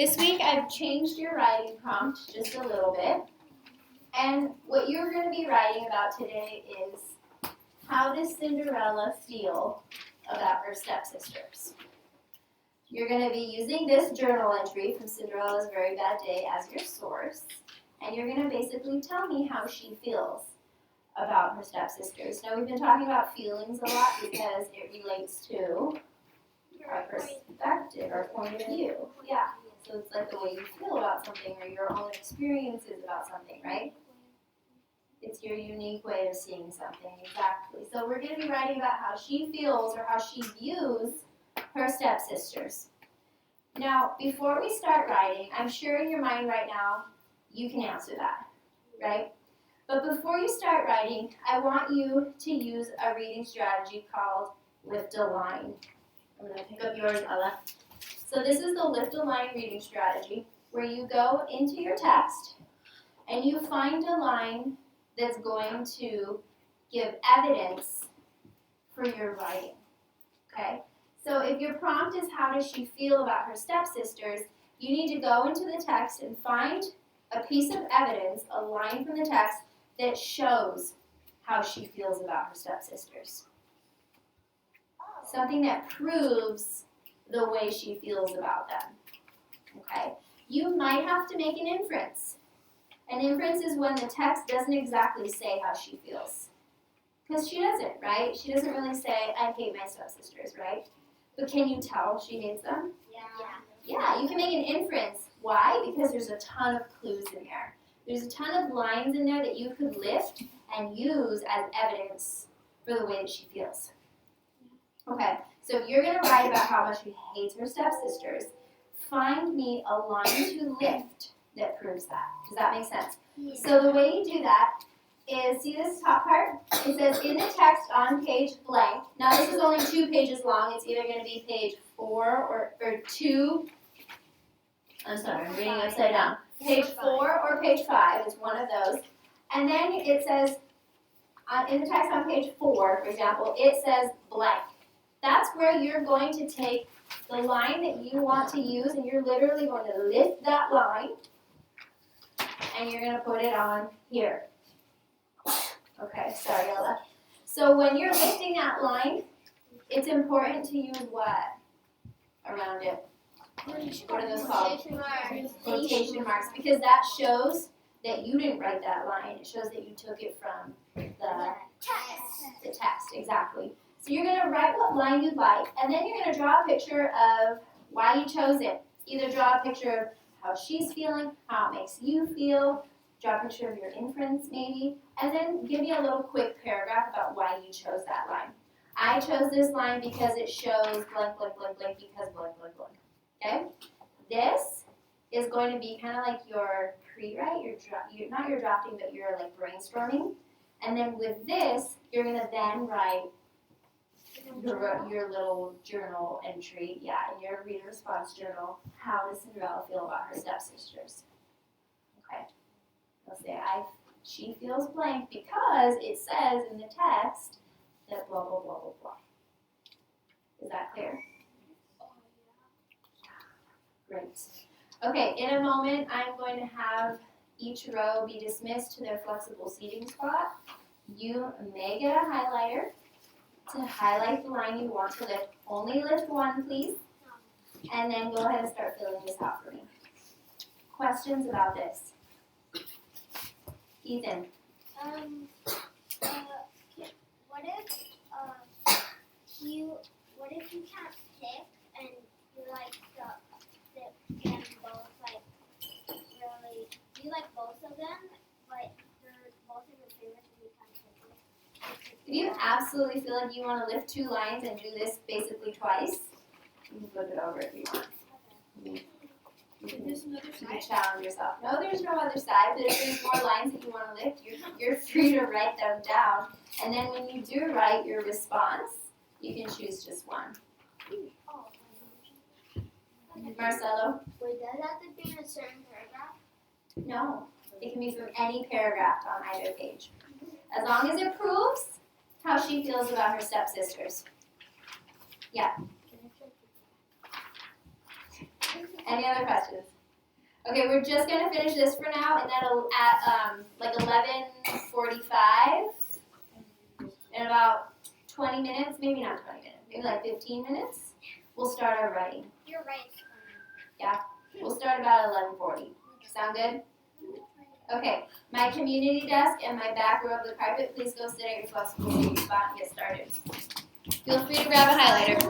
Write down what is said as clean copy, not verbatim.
This week I've changed your writing prompt just a little bit. And what you're going to be writing about today is, how does Cinderella feel about her stepsisters? You're going to be using this journal entry from Cinderella's Very Bad Day as your source. And you're going to basically tell me how she feels about her stepsisters. Now, we've been talking about feelings a lot because it relates to our perspective, our point of view. Yeah. So it's like the way you feel about something or your own experiences about something, right? It's your unique way of seeing something, exactly. So we're going to be writing about how she feels or how she views her stepsisters. Now, before we start writing, I'm sure in your mind right now, you can answer that, right? But before you start writing, I want you to use a reading strategy called lift a line. I'm going to pick up yours, Ella. So this is the lift a line reading strategy, where you go into your text and you find a line that's going to give evidence for your writing, okay? So if your prompt is how does she feel about her stepsisters, you need to go into the text and find a piece of evidence, a line from the text, that shows how she feels about her stepsisters. Something that proves the way she feels about them, okay? You might have to make an inference. An inference is when the text doesn't exactly say how she feels. Because she doesn't, right? She doesn't really say, I hate my stepsisters, right? But can you tell she hates them? Yeah, you can make an inference. Why? Because there's a ton of clues in there. There's a ton of lines in there that you could lift and use as evidence for the way that she feels. Okay, so if you're going to write about how much she hates her stepsisters, find me a line to lift that proves that. Does that make sense? Yeah. So the way you do that is, see this top part? It says, in the text on page blank. Now this is only 2 pages long. It's either going to be page 4 or 2. I'm sorry, I'm reading upside down. Page 4 or page 5 is one of those. And then it says, in the text on page 4, for example, it says blank. That's where you're going to take the line that you want to use, and you're literally going to lift that line, and you're going to put it on here. Okay, sorry, Ella. So when you're lifting that line, it's important to use what around it? What are those called? Quotation marks. Because that shows that you didn't write that line. It shows that you took it from the text, exactly. So you're going to write what line you'd like, and then you're going to draw a picture of why you chose it. Either draw a picture of how she's feeling, how it makes you feel, draw a picture of your inference maybe, and then give me a little quick paragraph about why you chose that line. I chose this line because it shows blank, blank, blank, blank, because blank, blank, blank. Okay? This is going to be kind of like your pre-write, not your drafting, but your like brainstorming. And then with this, you're going to then write your little journal entry, in your reader response journal, how does Cinderella feel about her stepsisters? Okay. I'll say, she feels blank because it says in the text that blah, blah, blah, blah, blah. Is that clear? Great. Okay, in a moment, I'm going to have each row be dismissed to their flexible seating spot. You may get a highlighter to highlight the line you want to lift. Only lift one, please. And then go ahead and start filling this out for me. Questions about this? Ethan? What if you can't pick and you like them both like really, you like both of them, but they're both of your favorites and you can't pick them? If you absolutely feel like you want to lift 2 lines and do this basically twice, you can flip it over if you want. Okay. You can challenge yourself. No, there's no other side, but if there's more lines that you want to lift, you're free to write them down. And then when you do write your response, you can choose just one. Oh. Marcelo? Wait, does that have to be in a certain paragraph? No. It can be from any paragraph on either page. As long as it proves how she feels about her stepsisters. Yeah. Any other questions? Okay, we're just gonna finish this for now, and then at like 11:45, in about 20 minutes, maybe not 20 minutes, maybe like 15 minutes, we'll start our writing. You're right. We'll start about 11:40. Sound good? Okay, my community desk and my back row of the carpet, please go sit at your flexible seating spot and get started. Feel free to grab a highlighter.